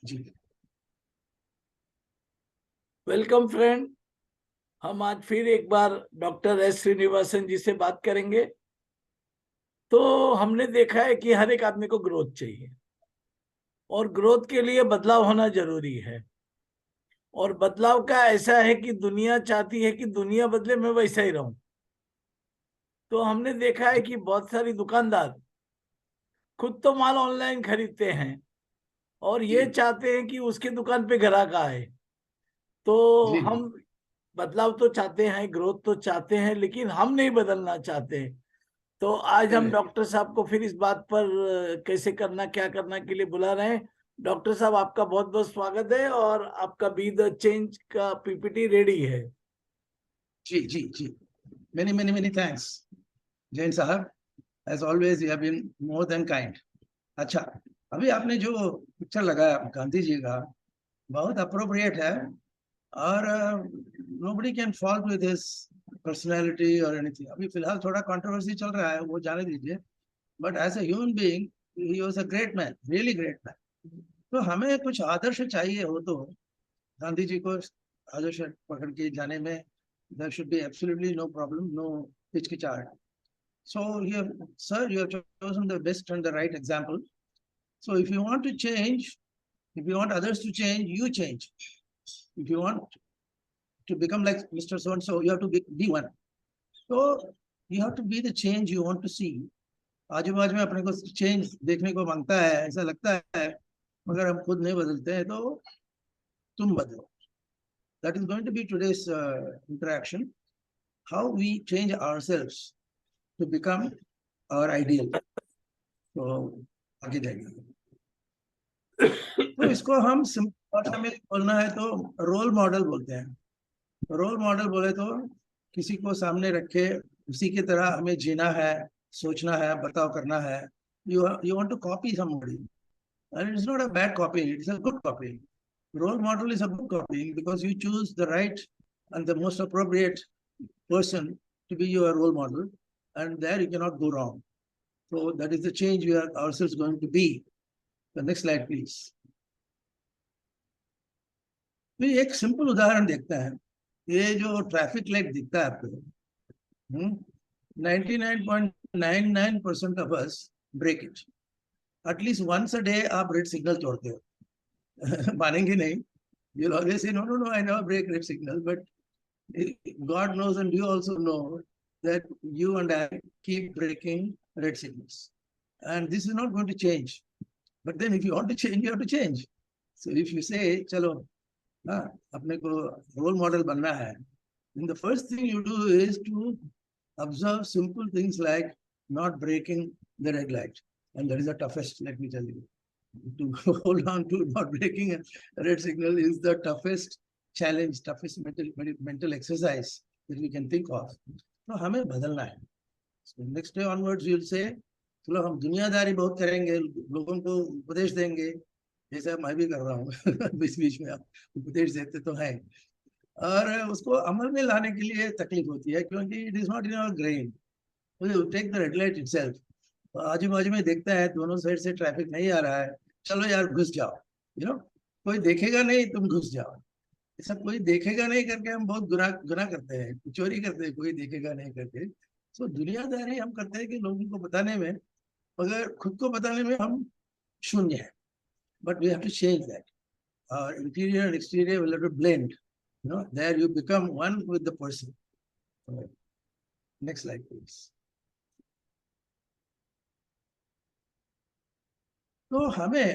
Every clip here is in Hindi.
जी वेलकम फ्रेंड। हम आज फिर एक बार डॉक्टर एस श्रीनिवासन जी से बात करेंगे। तो हमने देखा है कि हर एक आदमी को ग्रोथ चाहिए और ग्रोथ के लिए बदलाव होना जरूरी है। और बदलाव का ऐसा है कि दुनिया चाहती है कि दुनिया बदले, मैं वैसा ही रहूं। तो हमने देखा है जी कि बहुत सारी दुकानदार खुद तो माल ऑनलाइन खरीदते हैं और ये जी चाहते हैं कि उसके दुकान पे ग्राहक आए। तो जी हम बदलाव तो चाहते हैं, ग्रोथ तो चाहते हैं, लेकिन हम नहीं बदलना चाहते। तो आज हम करेक्ट। डॉक्टर साहब को फिर इस बात पर कैसे करना, क्या करना के लिए बुला रहे हैं। डॉक्टर साहब, आपका बहुत बहुत स्वागत है और आपका बी द चेंज का पीपीटी रेडी है। जी जी जी many many many thanks Jain साहब। As always you have been more than kind. अच्छा, अभी आपने जो पिक्चर लगाया गांधी जी का, बहुत अप्रोप्रिएट है। और nobody can fault with his personality और एनीथिंग। अभी फिलहाल थोड़ा कंट्रोवर्सी चल रहा है, वो जाने दीजिए। But as a human being he was a great man, really great man. तो हमें कुछ आदर्श चाहिए हो तो गांधी जी को आदर्श पकड़ के जाने में there should be absolutely no problem, no hitchhikach. So you have, sir, you have chosen the best and the right example. So if you want to change, if you want others to change, you change. If you want to become like Mr. So and so, you have to be one. So you have to be the change you want to see. आजू बाजू में अपने को चेंज देखने को मांगता है, ऐसा लगता है, मगर हम खुद नहीं बदलते हैं, तो तुम बदलो। That is going to be today's interaction. How we change ourselves to become our ideal. तो आगे जाएंगे। तो इसको हम सिंपल भाषा में बोलना है तो रोल मॉडल बोलते हैं। रोल मॉडल बोले तो किसी को सामने रखे, उसी की तरह हमें जीना है, सोचना है, बर्ताव करना है। You want to copy somebody, and it's not a bad copy, it's a good copy. Role model is a good copy because you choose the right and the most appropriate person to be your role model, and there you cannot go wrong. So that is the change we are ourselves going to be. The next slide, please. तो एक सिंपल उदाहरण देखते हैं। ये जो ट्रैफिक लाइट दिखता है आपको, 99.99% of us break it. At least once a day आप रेड सिग्नल तोड़ते हो। मानेंगे नहीं। You'll always say, no, no, no, I never break red signal. But God knows, and you also know that you and I keep breaking red signals. And this is not going to change. But then if you want to change, you have to change. So if you say, chalo, apne ko role model banna hai, then the first thing you do is to observe simple things like not breaking the red light. And that is the toughest, let me tell you. To hold on to not breaking a red signal is the toughest challenge, toughest mental exercise that we can think of. तो हमें बदलना है। So next day onwards you'll say, चलो हम दुनियादारी बहुत करेंगे, लोगों को उपदेश देंगे, जैसे मैं भी कर रहा हूँ। बीच बीच में आप उपदेश देते तो हैं, और उसको अमल में लाने के लिए तकलीफ होती है, क्योंकि it is not in our grain. Take the red light itself. आजू बाजू में देखता है दोनों साइड से ट्रैफिक नहीं आ रहा है, चलो यार घुस जाओ। कोई देखेगा नहीं, तुम घुस जाओ। ऐसा कोई देखेगा नहीं करके हम बहुत गुनाह गुनाह करते हैं, चोरी करते हैं, कोई देखेगा नहीं करके। सो दुनियादारी हम करते हैं कि लोगों को बताने में, मगर खुद को बताने में हम शून्य है। But we have to change that. और interior and exterior will have to blend, there you become one with the person. Next slide please. तो हमें,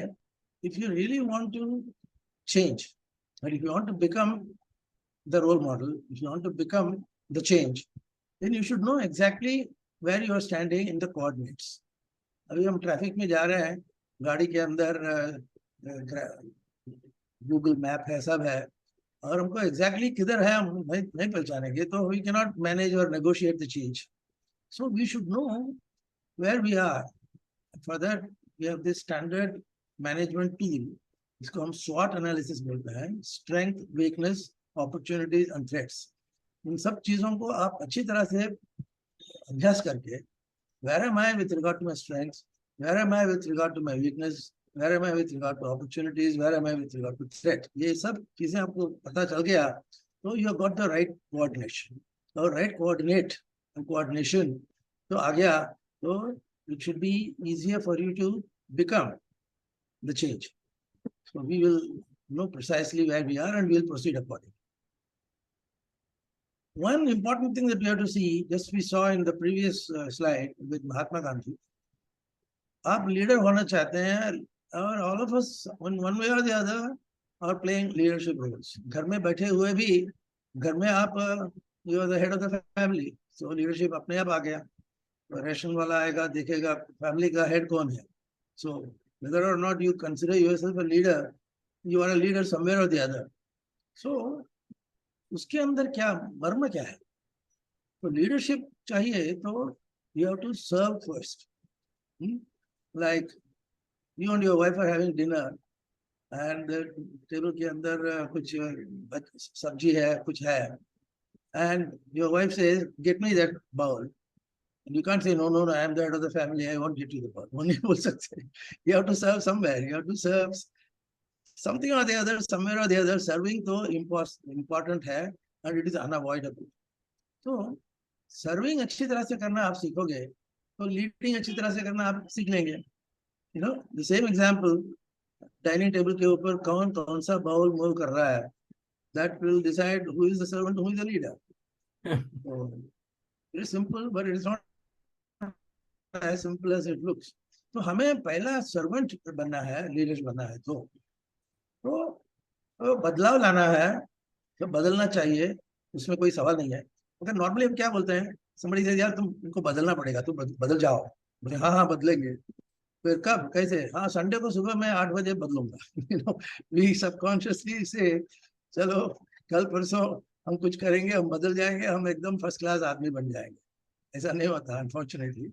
if you really want to change, or if you want to become the role model, if you want to become the change, then you should know exactly where you are standing in the coordinates. अभी हम ट्रैफिक में जा रहे हैं, गाड़ी के अंदर गूगल मैप है, सब है, और हमको एग्जैक्टली किधर है हम नहीं पहचानेंगे, तो वी कैन नॉट मैनेज और negotiate the change. So we should know where we are. For that we have this standard management tool, इसको हम स्वॉट एनालिसिस बोलते हैं। Strength, weakness, opportunities and threats. इन सब चीजों को आप अच्छी तरह से अभ्यास करके, where am I with regard to my strengths, where am I with regard to my weakness, where am I with regard to opportunities, where am I with regard to threat, ये सब चीजें आपको पता चल गया तो you got the right coordination, और राइट कोऑर्डिनेशन तो आ गया, तो it should be easier for you to become the change. So we will know precisely where we are and we will proceed accordingly. One important thing that we have to see, just we saw in the previous slide with Mahatma Gandhi, आप लीडर होना चाहते हैं और all of us in one way or the other are playing leadership roles. घर में बैठे हुए भी, घर में आप you are the head of the family, so leadership अपने आप आ गया. रेशन वाला आएगा, देखेगा फैमिली का हेड कौन है. So whether or not you consider yourself a leader, you are a leader somewhere or the other. So उसके अंदर क्या मर्म क्या है. तो लीडरशिप चाहिए तो you have to serve first. Like you and your wife are having dinner and table के अंदर कुछ सब्जी है, कुछ है, and your wife says get me that bowl. And you can't say no, I am the head of the family, I won't get you the bowl. नहीं बोल सकते. You have to serve somewhere, you have to serve something or the other, somewhere or the other. Serving तो important है and it is unavoidable. तो सर्विंग अच्छी तरह से करना आप सीखोगे तो लीडिंग अच्छी तरह से करना आप सीख लेंगे. You know the same example, dining table के ऊपर कौन कौन सा बाउल मूव कर रहा है, that will decide who is the servant, who is the leader. It is simple but it is not as simple as it looks. तो हमें पहला सर्वेंट बनना है, लीडर बनना है. तो बदलाव लाना है तो बदलना चाहिए, उसमें कोई सवाल नहीं है. मगर नॉर्मली हम क्या बोलते हैं, समझ लीजिए यार तुम इनको बदलना पड़ेगा, तुम बदल जाओ. बोले हाँ हाँ बदलेंगे. फिर कब, कैसे? हाँ संडे को सुबह मैं 8 बजे बदलूंगा. यू नो वी सबकॉन्शियसली से चलो कल परसों हम कुछ करेंगे, हम बदल जाएंगे, हम एकदम फर्स्ट क्लास आदमी बन जाएंगे. ऐसा नहीं होता अनफॉर्चुनेटली.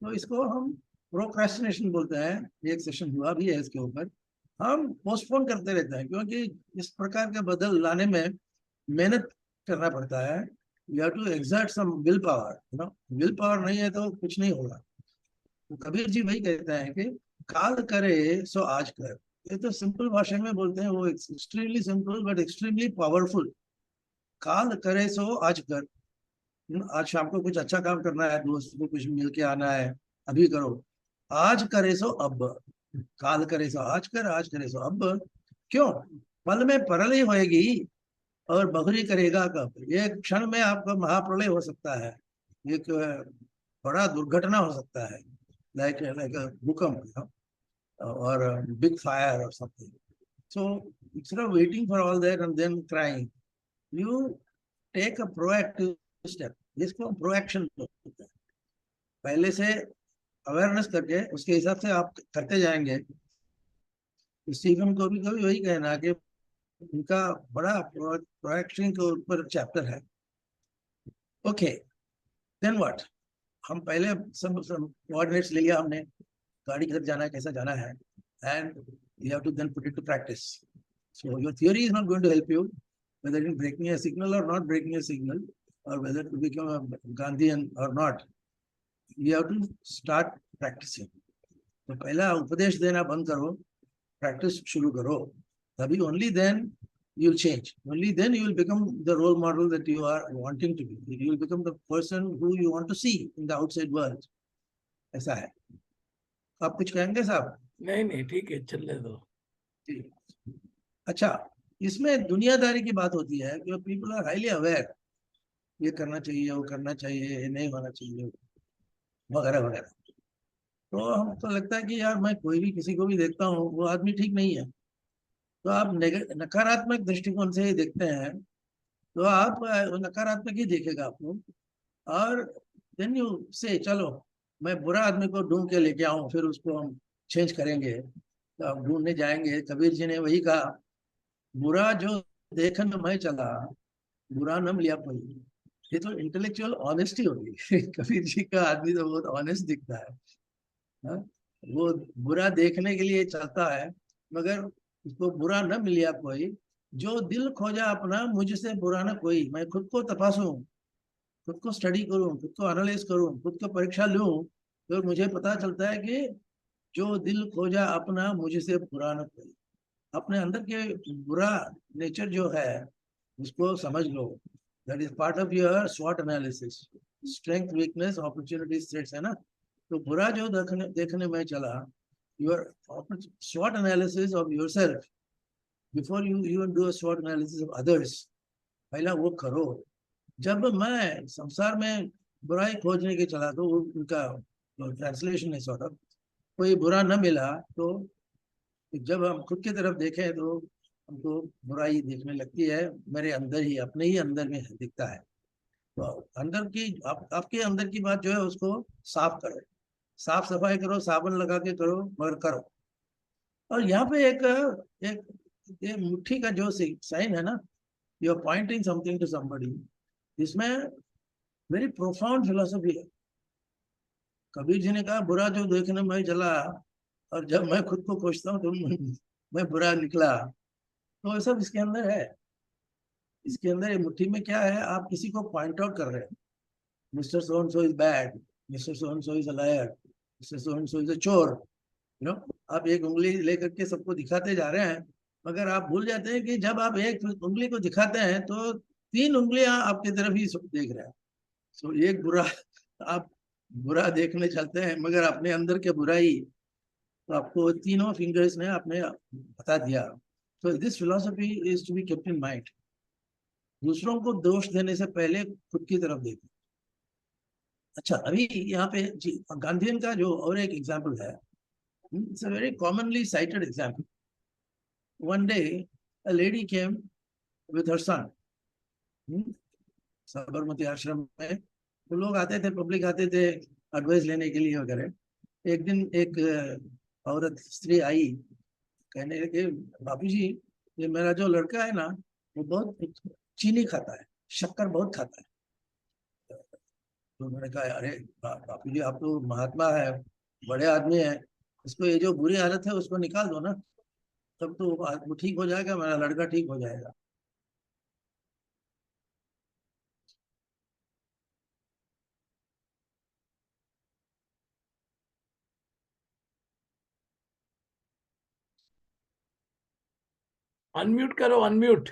तो इसको हम प्रोक्रेस्टिनेशन बोलते हैं. एक सेशन हुआ भी है इसके ऊपर. हम पोस्टपोन करते रहते हैं क्योंकि इस प्रकार के बदल लाने में मेहनत करना पड़ता है. You have to exert some will power. You know will power नहीं है तो कुछ नहीं होगा. तो कबीर जी वही कहते हैं कि काल करे सो आज कर. ये तो सिंपल भाषा में बोलते हैं, वो extremely simple but extremely powerful. काल करे सो आज कर. आज शाम को कुछ अच्छा काम करना है, दोस्त को कुछ मिल के आना है, अभी करो. आज करे सो अब. काल करे सो आज कर, आज करे सो अब. क्यों? पल में परलय होएगी और बहुरी करेगा कब. एक क्षण में आपका महाप्रलय हो सकता है, एक बड़ा दुर्घटना हो सकता है, लाइक भूकंप or a big fire or something. So instead of waiting for all that and then crying, you take a proactive step. जिसको प्रोएक्शन बोलते हैं. पहले से अवेयरनेस करके उसके हिसाब से आप करते जाएंगे. स्टीफन को भी कभी वही कहना कि उनका बड़ा प्रोएक्शन के ऊपर चैप्टर है. Okay then what. हम पहले सब कोऑर्डिनेट्स ले लिया हमने, गाड़ी किधर जाना है, कैसा जाना है, and you have to then put it to practice. So your theory is not going to help you, whether in breaking a signal or not breaking a signal, or whether to become a Gandhian or not. You have to start practicing. तो पहला उपदेश देना बंद करो, practice शुरू करो, तभी only then you will change. Only then you will become the role model that you are wanting to be. You will become the person who you want to see in the outside world. ऐसा है. आप कुछ कहेंगे साहब? नहीं ठीक है, चलने दो. अच्छा, इसमें दुनियादारी की बात होती है कि पीपल आर हाईली अवेयर, ये करना चाहिए, वो करना चाहिए, ये नहीं होना चाहिए, वगैरह वगैरह. तो हमको लगता है कि यार मैं कोई भी किसी को भी देखता हूँ वो आदमी ठीक नहीं है, तो आप नकारात्मक दृष्टिकोण से ही देखते हैं, तो आप नकारात्मक ही देखेगा आपको. और देन यू से चलो मैं बुरा आदमी को ढूंढ के लेके आऊं, फिर उसको हम चेंज करेंगे. तो आप ढूंढने जाएंगे. कबीर जी ने वही कहा, बुरा जो देखन मैं चला, बुरा न लिया कोई. ये तो इंटेलेक्चुअल ऑनेस्टी होगी. कबीर जी का आदमी तो बहुत ऑनेस्ट दिखता है. हा? वो बुरा देखने के लिए चलता है, मगर उसको बुरा न मिलिया कोई. जो दिल खोजा अपना, मुझसे बुरा न कोई. मैं खुद को तपासूं, खुद को स्टडी करूं, खुद को एनालाइज करूं, खुद को परीक्षा लूं, तो मुझे पता चलता है कि जो दिल खोजा अपना मुझसे बुरा न कोई। अपने अंदर के बुरा नेचर जो है उसको समझ लो। That is part of your स्वॉट analysis. Strength, weakness, opportunities, threats, है ना। तो बुरा जो देखने देखने में चला, your स्वॉट analysis of yourself before you even do a स्वॉट analysis of others, पहला वो करो। जब मैं संसार में बुराई खोजने के चला तो उनका ट्रांसलेशन है सॉर्ट ऑफ, कोई बुरा न मिला तो जब हम खुद की तरफ देखें तो हमको बुराई दिखने लगती है। मेरे अंदर ही, अपने ही अंदर में दिखता है। तो अंदर की आपके अंदर की बात जो है उसको साफ करो, साफ सफाई करो, साबुन लगा के करो, मगर करो। और यहाँ पे एक एक ये मुट्ठी का जो साइन है ना, you are pointing something to somebody, इसमें वेरी प्रोफाउंड फिलोसफी है। कबीर जी ने कहा बुरा जो देखने में चला, और जब मैं खुद को खोजता हूँ तो मैं बुरा निकला। तो ये सब इसके अंदर है। इसके अंदर ये मुट्ठी में क्या है, आप किसी को पॉइंट आउट कर रहे हैं, mister so and so is bad, mister so and so is a liar, mister so and so is a चोर, यू नो। आप एक उंगली लेकर के सबको दिखाते जा रहे हैं, मगर आप भूल जाते हैं कि जब आप एक उंगली को दिखाते हैं तो तीन उंगलियां आपकी तरफ ही देख रहे हैं। तो एक बुरा, आप बुरा देखने चलते हैं मगर अपने अंदर के बुराई तो आपको तीनों फिंगर्स ने आपने बता दिया। तो this philosophy is to be kept in mind. दूसरों को दोष देने से पहले खुद की तरफ देखो। अच्छा, अभी यहाँ पे गांधीयन का जो और एक एग्जाम्पल है, it's a very commonly cited example. One day a lady came with her son, Sabarmati Ashram में। तो लोग आते थे, पब्लिक आते थे एडवाइस लेने के लिए वगैरह। एक दिन एक औरत स्त्री आई, कहने लगे बाबू जी, ये मेरा जो लड़का है ना वो बहुत चीनी खाता है, शक्कर बहुत खाता है। तो मैंने कहा अरे बापू जी, आप तो महात्मा है, बड़े आदमी है, इसको ये जो बुरी आदत है उसको निकाल दो ना, तब तो वो ठीक हो जाएगा, मेरा लड़का ठीक हो जाएगा। अनम्यूट करो, अनम्यूट।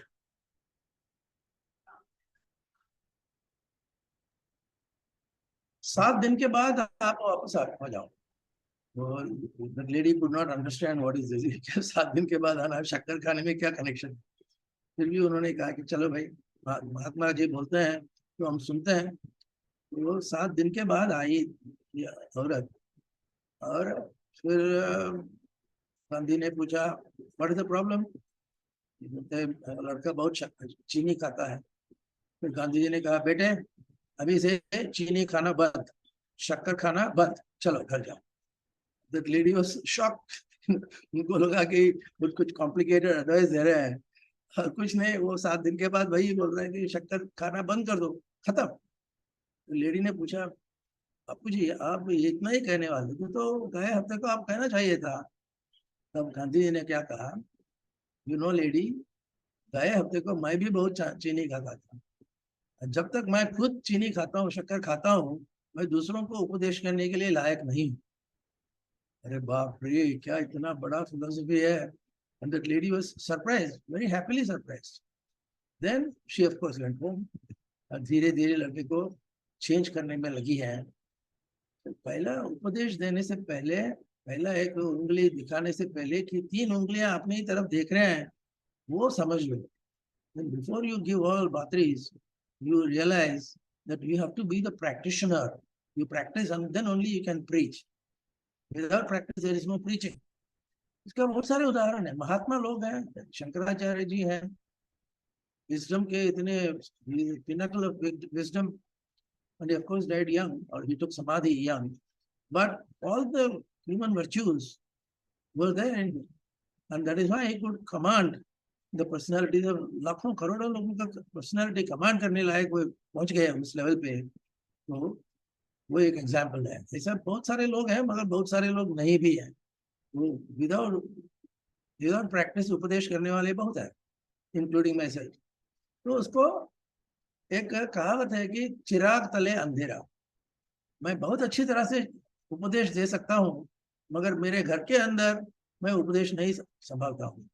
7 दिन के बाद आप वापस आ जाओ। The lady could not understand what is this. 7 दिन के बाद आना, शक्कर खाने में क्या कनेक्शन। फिर भी उन्होंने कहा कि चलो भाई, महात्मा जी बोलते हैं तो हम सुनते हैं। तो वो 7 दिन के बाद आई ये औरत, और फिर गांधी ने पूछा व्हाट इज द प्रॉब्लम। लड़का बहुत चीनी खाता है। फिर गांधी जी ने कहा बेटे, अभी से चीनी खाना बंद, शक्कर खाना बंद, चलो घर जाओ। The lady was shocked. उनको लगा कि कुछ कॉम्प्लिकेटेड एडवाइस दे रहे हैं, और कुछ नहीं, वो 7 दिन के बाद वही बोल रहे हैं कि शक्कर खाना बंद कर दो, खत्म। तो लेडी ने पूछा बापू जी, आप इतना ही कहने वाले थे तो गए हफ्ते को आप कहना चाहिए था। तब गांधी जी ने क्या कहा, यू नो लेडी, गए हफ्ते को मैं भी बहुत चीनी खाता था। जब तक मैं खुद चीनी खाता हूँ, शक्कर खाता हूँ, मैं दूसरों को उपदेश करने के लिए लायक नहीं हूँ। अरे बाप रे, क्या इतना बड़ा फिलोसफी है। And that lady was surprised, very happily surprised. Then she of course went home. और धीरे धीरे लड़के को चेंज करने में लगी है। तो पहला उपदेश देने से पहले, पहला एक उंगली दिखाने से पहले कि तीन उंगलियां अपनी तरफ देख रहे हैं, वो समझ लो। Then before you give all batteries, you realize that you have to be the practitioner. You practice and then only you can preach. Without practice there is no preaching. इसका बहुत सारे उदाहरण है। महात्मा लोग हैं, शंकराचार्य जी हैं, विजडम के इतने Pinnacle of wisdom, and he of course died young, or he took samadhi young, but all the human virtues were there in him, and that is why he could command the personalities of लाखों करोड़ों लोगों का पर्सनालिटी कमांड करने लायक वो पहुंच गए उस लेवल पे। तो वो एक एग्जाम्पल है। ऐसा बहुत सारे लोग हैं, मगर बहुत सारे लोग नहीं भी हैं। वो विदाउट विदाउट प्रैक्टिस उपदेश करने वाले बहुत है, इंक्लूडिंग माई सेल्फ। तो उसको एक कहावत है कि चिराग तले अंधेरा। मैं बहुत अच्छी तरह से उपदेश दे सकता हूँ, मगर मेरे घर के अंदर मैं उपदेश नहीं संभालता हूँ।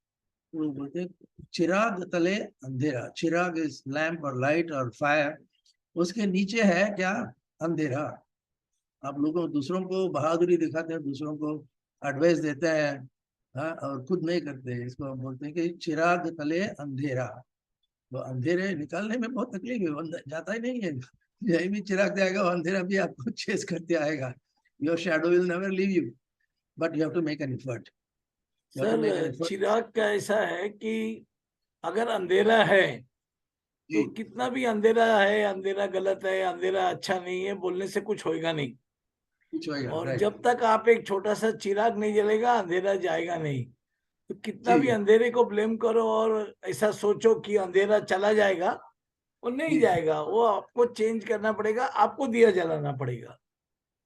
वो बोलते हैं, चिराग तले अंधेरा, चिराग इज लैम्प और लाइट और फायर, उसके नीचे है क्या? अंधेरा। आप लोगों दूसरों को बहादुरी दिखाते हैं, दूसरों को एडवाइस देते हैं, हाँ, और खुद नहीं करते। इसको हम बोलते हैं कि चिराग तले अंधेरा। तो अंधेरे निकालने में बहुत तकलीफ है, अंदर जाता ही नहीं है। यही भी चिराग जाएगा, वो अंधेरा भी आपको चेस करते आएगा। Your shadow will never leave you, but you have to make an effort, you have to make an sir effort. चिराग का ऐसा है कि अगर अंधेरा है तो जी, कितना भी अंधेरा है, अंधेरा गलत है, अंधेरा अच्छा नहीं है, बोलने से कुछ होएगा नहीं। कुछ होएगा, और राइट। जब तक आप एक छोटा सा चिराग नहीं जलेगा, अंधेरा जाएगा नहीं। तो कितना भी जी, अंधेरे को ब्लेम करो और ऐसा सोचो कि अंधेरा चला जाएगा, वो नहीं जी, जाएगा। वो आपको चेंज करना पड़ेगा, आपको दिया जलाना पड़ेगा।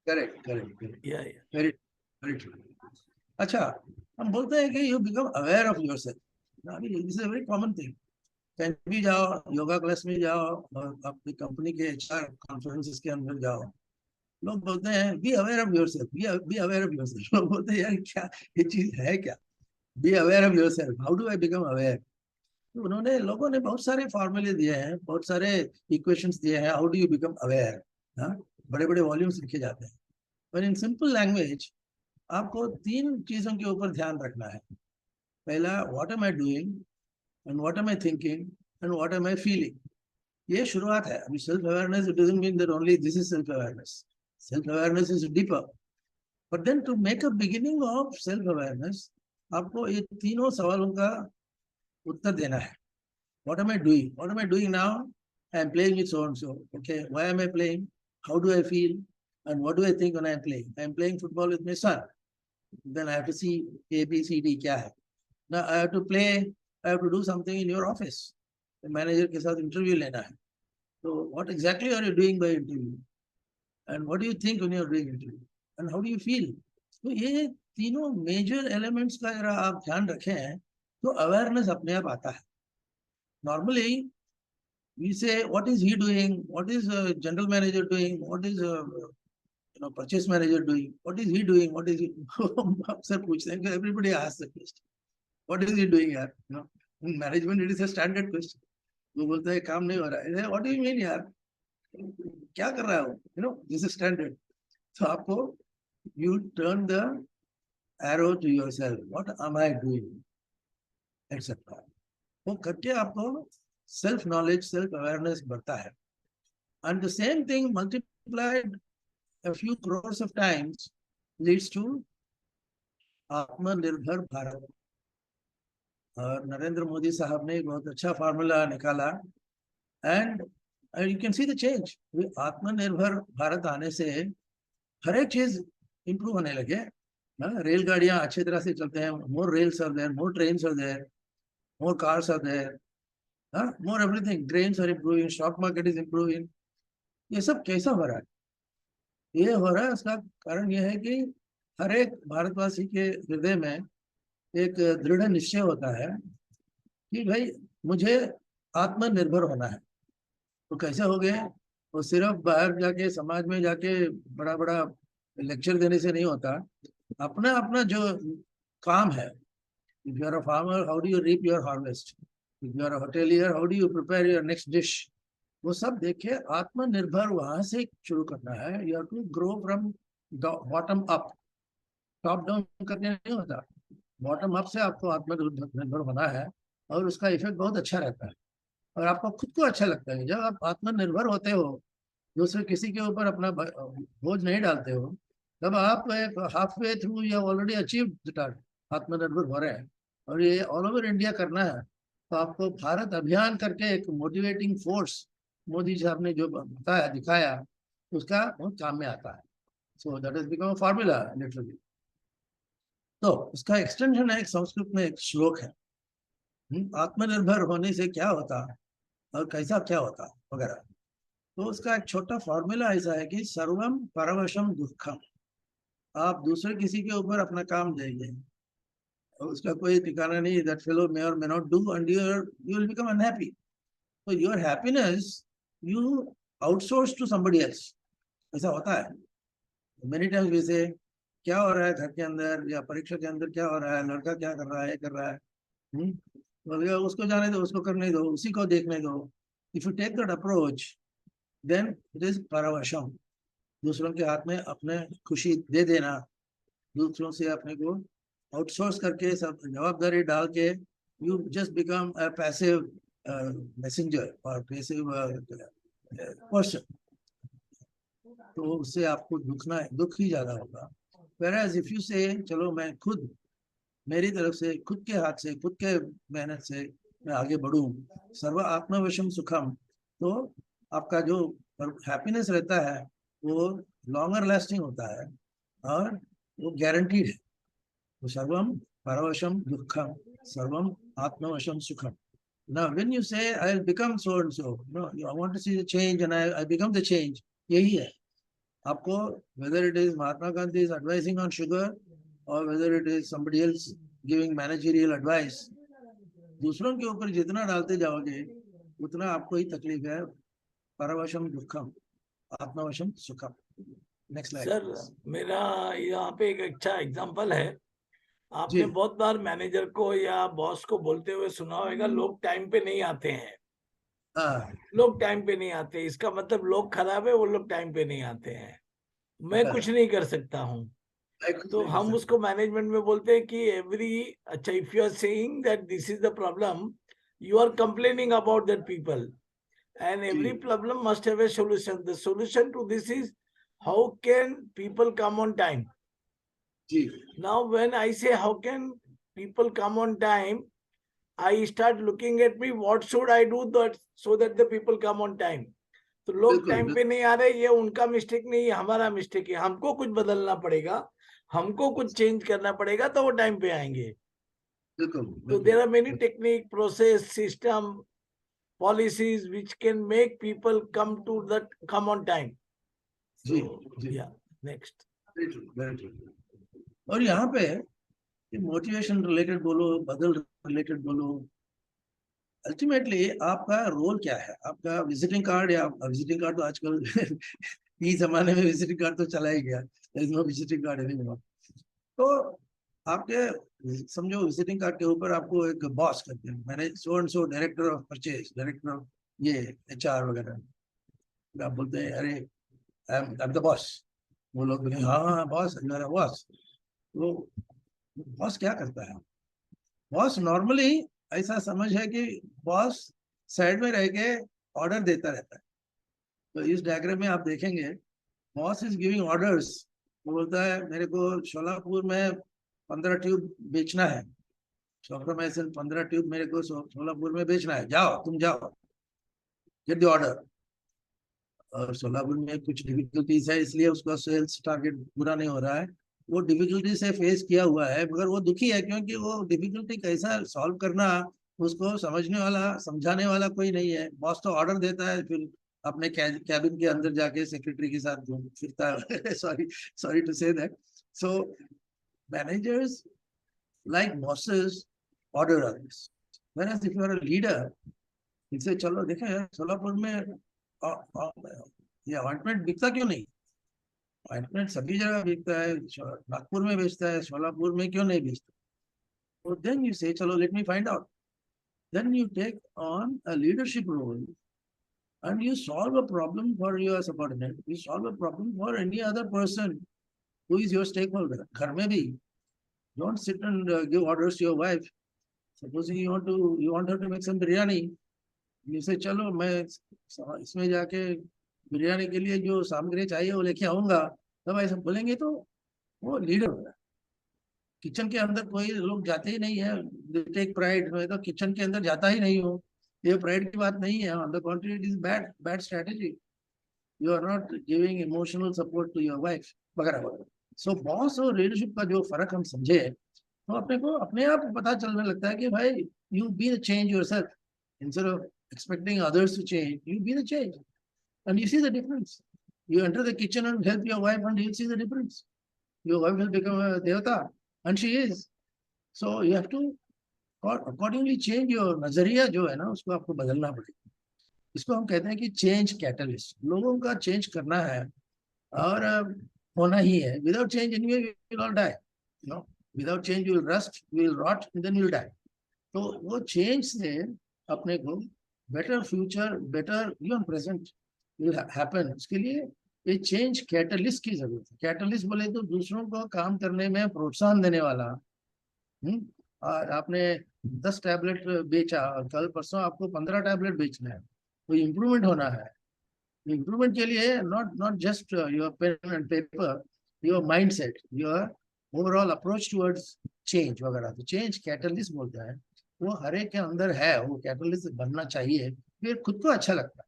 Correct, correct, correct, yeah very very true. अच्छा, हम बोलते हैं कि you become aware of yourself. अभी this is a very common thing. कहीं भी जाओ, योगा क्लास में जाओ, और अपनी कंपनी के एचआर कॉन्फ्रेंसेस के अंदर जाओ, लोग बोलते हैं be aware of yourself, be aware of yourself. लोग बोलते हैं यार क्या ये चीज है क्या? Be aware of yourself, how do I become aware? तो उन्होंने, लोगों ने बहुत सारे फॉर्मूले दिए हैं, बहुत सारे इक्वेशंस दिए हैं, how do you become aware. हाँ, बड़े बड़े वॉल्यूम्स लिखे जाते हैं। पर इन सिंपल लैंग्वेज आपको तीन चीजों के ऊपर ध्यान रखना है। पहला, what am I doing, and what am I thinking, and what am I feeling. ये शुरुआत है। अभी self awareness, it doesn't mean that only this is self awareness. Self awareness is deeper, but then to make a beginning of self awareness, आपको ये तीनों सवालों का उत्तर देना है। What am I doing? What am I doing now? I am playing with so and so. Okay, why am I playing? How do I feel? And what do I think when I am playing? I am playing football with my son. Then I have to see A, B, C, D क्या है. Now I have to play. I have to do something in your office. The manager के साथ interview लेना है. So what exactly are you doing by interview? And what do you think when you are doing interview? And how do you feel? तो ये तीनों मेजर एलिमेंट्स का अगर आप ध्यान रखें तो अवेयरनेस अपने आप आता है। Normally we say, what is he doing? What is a general manager doing? What is a purchase manager doing? What is he doing? What is he? अक्सर पूछते हैं कि everybody asks the question. What is he doing यार? In management it is a standard question. वो बोलता है काम नहीं हो रहा है. What do you mean यार? क्या कर रहा है वो? This is standard. So आपको, you turn the arrow to yourself. What am I doing? Etc. वो करके आपको सेल्फ नॉलेज, सेल्फ अवेयरनेस बढ़ता है. And the same thing multiplied a few crores of times leads to आत्मनिर्भर भारत. और नरेंद्र मोदी साहब ने बहुत अच्छा फार्मूला निकाला. And you can see the change. आत्मनिर्भर भारत आने से हर एक चीज इंप्रूव होने लगे. रेलगाड़ियां अच्छी तरह से चलते हैं. More rails are there, more trains are there, more cars are there, more everything. Grains are improving, stock market is improving. ये सब कैसा हो रहा है? ये हो रहा है, उसका कारण ये है कि हर एक भारतवासी के हृदय में एक दृढ़ निश्चय होता है कि भाई मुझे आत्मनिर्भर होना है. तो कैसे हो गए? वो सिर्फ बाहर जाके समाज में जाके बड़ा बड़ा लेक्चर देने से नहीं होता. अपना अपना जो काम है. If you are a farmer, how do you reap your harvest? If you are a hotelier, how do you prepare your next dish? वो सब देखे आत्मनिर्भर वहां से शुरू करना है. You have to grow from bottom up. Top down करने नहीं होता. बॉटम अप से आपको आत्मनिर्भर होना है, और उसका इफेक्ट बहुत अच्छा रहता है. और आपको खुद को अच्छा लगता है जब आप आत्मनिर्भर होते हो, दूसरे किसी के ऊपर अपना बोझ नहीं डालते हो. तब आप हाफ वे थ्रू या ऑलरेडी अचीव द टारगेट, आत्मनिर्भर हो रहे हैं. और ये ऑल ओवर इंडिया करना है. तो आपको भारत अभियान करके एक मोटिवेटिंग फोर्स मोदी साहब ने जो बताया, दिखाया, उसका बहुत काम में आता है. So that is become a formula literally. तो उसका एक्सटेंशन है, एक संस्कृत में एक श्लोक है. आत्मनिर्भर होने से क्या होता और कैसा क्या होता वगैरह. तो उसका एक छोटा फॉर्मूला ऐसा है कि सर्वम परवशम दुखम. आप दूसरे किसी के ऊपर अपना काम देंगे और उसका कोई ठिकाना नहीं. That fellow may or may not do, and you will become unhappy. तो your happiness you outsource to somebody else. ऐसा होता है. मेनी टाइम्स वी से क्या हो रहा है घर के अंदर या परीक्षा के अंदर, क्या हो रहा है, लड़का क्या कर रहा है, कर रहा है। बोलेगा उसको जाने दो, उसको करने दो, उसी को देखने दो। If you take that approach, then it is परवशम। दूसरों के हाथ में अपने खुशी दे देना, दूसरों से अपने को आउटसोर्स करके सब जवाबदारी डाल के, you just become a passive messenger और पैसिव पर्सन, तो उससे आपको दुख ही ज्यादा होगा। whereas if you say चलो मैं खुद, मेरी तरफ से, खुद के हाथ से, खुद के मेहनत से मैं आगे बढ़ूं, सर्व आत्मवशम सुखम, तो आपका जो हैप्पीनेस रहता है वो लॉन्गर लास्टिंग होता है और वो गारंटीड है। तो सर्वम परवशम दुखम, सर्वम आत्मवशम सुखम। Now when you say I'll become so and so, no, I want to see the change and I become the change, यही है आपको। whether it is Mahatma Gandhi is advising on sugar or whether it is somebody else giving managerial advice, दूसरों के ऊपर जितना डालते जाओगे उतना आपको ही तकलीफ है। परवशम दुखम, आत्मवशम सुखम। Next slide sir please. मेरा यहाँ पे एक अच्छा एग्जांपल है। जी आपने बहुत बार मैनेजर को या बॉस को बोलते हुए सुना होगा, लोग टाइम पे नहीं आते हैं, हाँ लोग टाइम पे नहीं आते, इसका मतलब लोग खराब है, वो लोग टाइम पे नहीं आते हैं, मैं कुछ करेक्ट, नहीं कर सकता हूँ। मैं कुछ तो नहीं कर हम सकता। उसको मैनेजमेंट में बोलते हैं कि अच्छा, if you are saying that this is the problem, you are complaining about that people, and जी every problem must have a solution. The solution to this is how can people come on time. जी Now when I say how can people come on time, I start looking at me, what should I do that so that the people come on time. तो लोग बिल्कुल टाइम पे नहीं आ रहे, ये उनका मिस्टेक नहीं है, हमारा मिस्टेक है। हमको कुछ बदलना पड़ेगा, हमको कुछ चेंज करना पड़ेगा, तो वो टाइम पे आएंगे। बिल्कुल तो देर आर मेनी बिल्कुल। Technique, process, system, policies which can make people come on time. जी So जी, yeah, next. Very true very true. और यहाँ पे मोटिवेशन रिलेटेड बोलो, बदल रिलेटेड बोलो, अल्टीमेटली आपका रोल क्या है। आपका विजिटिंग कार्ड, या विजिटिंग कार्ड तो आजकल इस जमाने में विजिटिंग कार्ड तो चला ही गया, there is no visiting card anymore. तो आपके समझो विजिटिंग कार्ड के ऊपर आपको एक बॉस करते हैं, मैंने so and so director of purchase, director of ये एचआर वगैरह। आप बोलते हैं अरे आई एम द बॉस, वो लोग बोले हाँ हाँ boss, you are a boss. तो बॉस क्या करता है? बॉस नॉर्मली ऐसा समझ है कि बॉस साइड में रह के ऑर्डर देता रहता है। तो इस डायग्राम में आप देखेंगे बॉस इज गिविंग ऑर्डर्स। वो बोलता है मेरे को शोलापुर में 15 ट्यूब बेचना है, शॉप्रोमाइसिन 15 ट्यूब मेरे को शोलापुर में बेचना है, जाओ तुम जाओ, गेट द ऑर्डर। और सोलापुर में कुछ डिफिकल्टीज है इसलिए उसका सेल्स टारगेट पूरा नहीं हो रहा है। वो डिफिकल्टी से फेस किया हुआ है, मगर वो दुखी है क्योंकि वो डिफिकल्टी कैसा सॉल्व करना उसको समझने वाला, समझाने वाला कोई नहीं है। बॉस तो ऑर्डर देता है, फिर अपने कैबिन के अंदर जाके सेक्रेटरी के साथ घूम फिरता है। Sorry, sorry to say that. So managers like bosses order others, whereas if you are a leader, इनसे चलो देखें यार सोलापुर में ये ऑइंटमेंट बिकता क्यों नहीं? ऑइंटमेंट सभी जगह बिकता है, नागपुर में बेचता है, सोलापुर में क्यों नहीं बेचता? तो देन यू से चलो let me find out, then you take on a leadership role and you solve a problem for your subordinate, you solve a problem for any other person who is your stakeholder. घर में भी don't sit and give orders to your wife. Supposing you want her to make some biryani, जैसे चलो मैं इसमें जाके बिरयानी के लिए जो सामग्री चाहिए वो लेके आऊंगा, तब ऐसा बोलेंगे तो वो लीडर होगा। किचन के अंदर कोई लोग जाते ही नहीं है, टेक प्राइड, मैं तो किचन के अंदर जाता ही नहीं हूँ, ये प्राइड की बात नहीं है। On the contrary it is bad bad strategy, you are not giving emotional support to your wife वगैरह वगैरह। सो बॉस और लीडरशिप का जो फर्क हम समझे तो अपने को अपने आप पता चलने लगता है कि भाई you B the change yourself, instead of expecting others to change, you be the change, and you see the difference. You enter the kitchen and help your wife, and you'll see the difference. Your wife will become a devata, and she is. So you have to accordingly change your नजरिया जो है ना, उसको आपको बदलना पड़ेगा। इसको हम कहते हैं कि चेंज कैटलिस्ट, लोगों का चेंज करना है। और होना ही है. Without change anyway we will all die. You know, without change we will rust, we will rot, and then we will die. तो वो चेंज से अपने को better future, better even present will happen. उसके लिए ये चेंज कैटलिस्ट की जरूरत है. कैटलिस्ट बोले तो दूसरों को काम करने में प्रोत्साहन देने वाला. और आपने 10 टैबलेट बेचा और कल परसों आपको 15 टैबलेट बेचना है, तो इम्प्रूवमेंट होना है. इम्प्रूवमेंट के लिए not not just your pen and paper, your mindset, your overall approach towards change वगैरह. तो चेंज कैटलिस्ट बोलता है, वो हर एक के अंदर है. वो कैटलिस्ट बनना चाहिए, फिर खुद को अच्छा लगता है.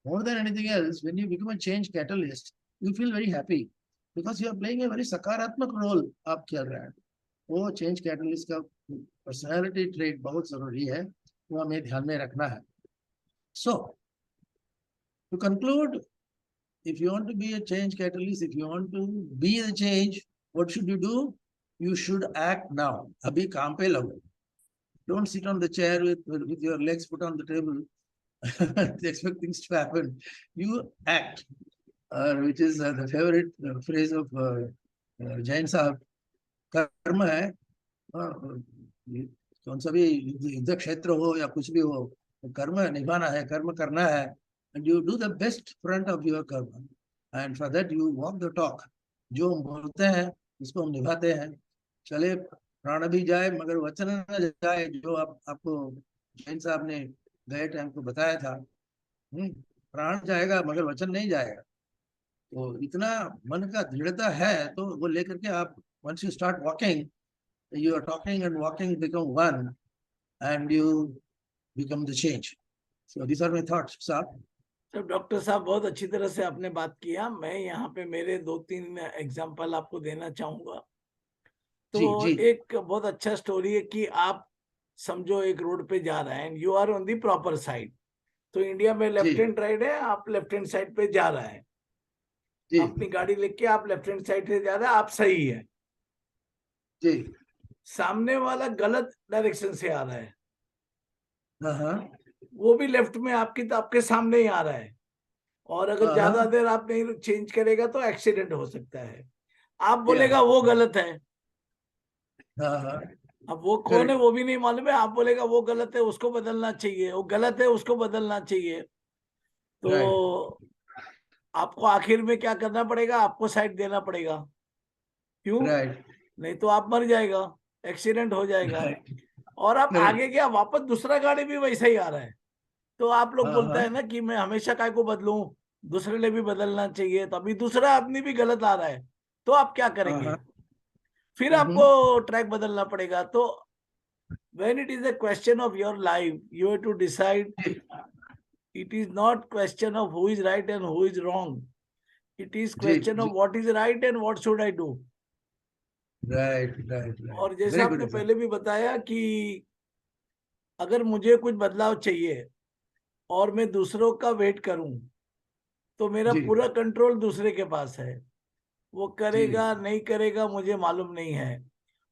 More than anything else, when you become a change catalyst, you feel very happy because you are playing a very सकारात्मक रोल आप खेल रहे हैं. वो चेंज कैटलिस्ट का पर्सनालिटी ट्रेट बहुत जरूरी है, वो हमें ध्यान में रखना है. So, to conclude, if you want to be a change catalyst, if you want to be the change, what should you do? You should act now. अभी काम पे लगो. Don't sit on the chair with your legs put on the table. Expect things to happen. You act, which is the favorite phrase of Jain Sahab. कर्म है. कौन सा भी युद्ध क्षेत्र हो या कुछ भी हो, कर्म निभाना है, कर्म करना है. And you do the best front of your karma, and for that you walk the talk. जो हम बोलते हैं उसको हम निभाते हैं. चले प्राण भी जाए मगर वचन न जाए, जो आपको जैन साहब ने गए टाइम को बताया था. प्राण जाएगा मगर वचन नहीं जाएगा. तो इतना मन का दृढ़ता है तो वो लेकर के आप, once you start walking, you are talking and walking become one, and you become the change. So these are my thoughts, साहब. तो डॉक्टर साहब बहुत अच्छी तरह से आपने बात किया. मैं यहाँ पे मेरे 2-3 एग्जाम्पल आपको देना चाहूंगा. तो जी. एक बहुत अच्छा स्टोरी है कि आप समझो एक रोड पे जा रहे हैं, you are on the proper side. तो इंडिया में लेफ्ट हैंड राइड है, आप लेफ्ट हैंड साइड पे जा रहे हैं. अपनी गाड़ी लेके आप लेफ्ट हैंड साइड से जा रहे हैं, आप सही है जी. सामने वाला गलत डायरेक्शन से आ रहा है, हाँ. वो भी लेफ्ट में आपके सामने ही आ रहा है. और अगर ज्यादा देर आप नहीं चेंज करेगा तो एक्सीडेंट हो सकता है. आप बोलेगा वो गलत है. अब वो कौन है वो भी नहीं मालूम है. आप बोलेगा वो गलत है, उसको बदलना चाहिए, वो गलत है, उसको बदलना चाहिए. तो आपको आखिर में क्या करना पड़ेगा? आपको साइड देना पड़ेगा. क्यों? नहीं तो आप मर जाएगा, एक्सीडेंट हो जाएगा. और आप आगे गया, वापस दूसरा गाड़ी भी वैसा ही आ रहा है. तो आप लोग बोलता है ना कि मैं हमेशा काय को बदलूं, दूसरे लिए भी बदलना चाहिए. तो अभी दूसरा आदमी भी गलत आ रहा है, तो आप क्या करेंगे? फिर आपको ट्रैक बदलना पड़ेगा. तो when it is a question of your life, you have to decide. It is not question of who is right and who is wrong. It is question of what is right and what should I do. Right. और जैसे आपने पहले भी बताया कि अगर मुझे कुछ बदलाव चाहिए और मैं दूसरों का वेट करूं, तो मेरा पूरा कंट्रोल दूसरे के पास है. वो करेगा नहीं करेगा मुझे मालूम नहीं है.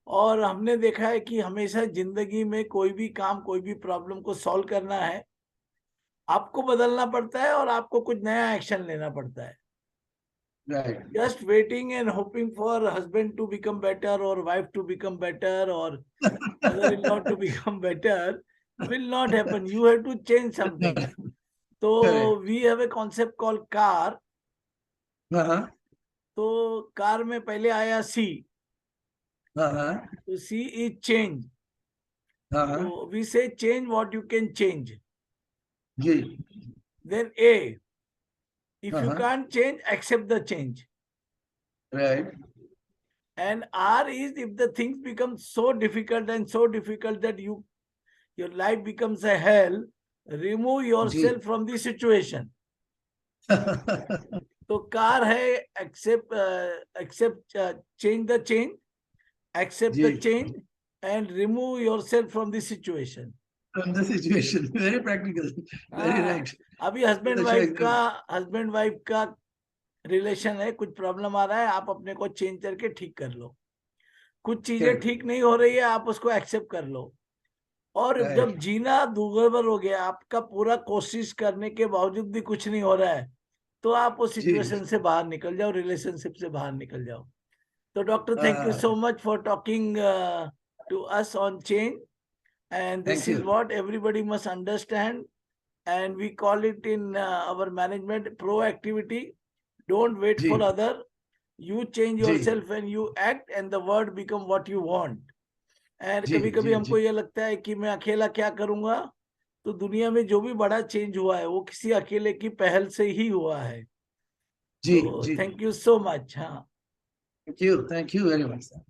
और हमने देखा है कि हमेशा जिंदगी में कोई भी काम, कोई भी प्रॉब्लम को सॉल्व करना है, आपको बदलना पड़ता है और आपको कुछ नया एक्शन लेना पड़ता है. Just waiting and hoping for husband to become better or wife to become better or mother-in-law to become better will not happen. You have to change something. So we have a concept called car. तो कार में पहले आया C. तो C is change. So we say change what you can change. Then A. If you can't change, accept the change. Right. And R is if the things become so difficult and so difficult that your life becomes a hell, remove yourself from the situation. तो कार है accept change the change, accept the change and remove yourself from the situation. From the situation. Very practical. Very right. अभी हस्बैंड वाइफ का रिलेशन है, कुछ प्रॉब्लम आ रहा है, आप अपने को चेंज करके ठीक कर लो. कुछ चीजें ठीक नहीं हो रही है, आप उसको एक्सेप्ट कर लो. और जब जीना दूभर हो गया, आपका पूरा कोशिश करने के बावजूद भी कुछ नहीं हो रहा है, तो आप वो जी सिचुएशन से बाहर निकल जाओ, रिलेशनशिप से बाहर निकल जाओ। तो doctor, thank you so much for talking to us on change, and this thank is you. what everybody must understand, and we call it in our management proactivity. Don't wait जी for other, you change जी yourself and you act, and the world become what you want. And जी कभी कभी जी जी हमको ये लगता है कि मैं अकेला क्या करूंगा, तो दुनिया में जो भी बड़ा चेंज हुआ है वो किसी अकेले की पहल से ही हुआ है। जी तो जी। Thank you so much. हाँ, thank you very much sir.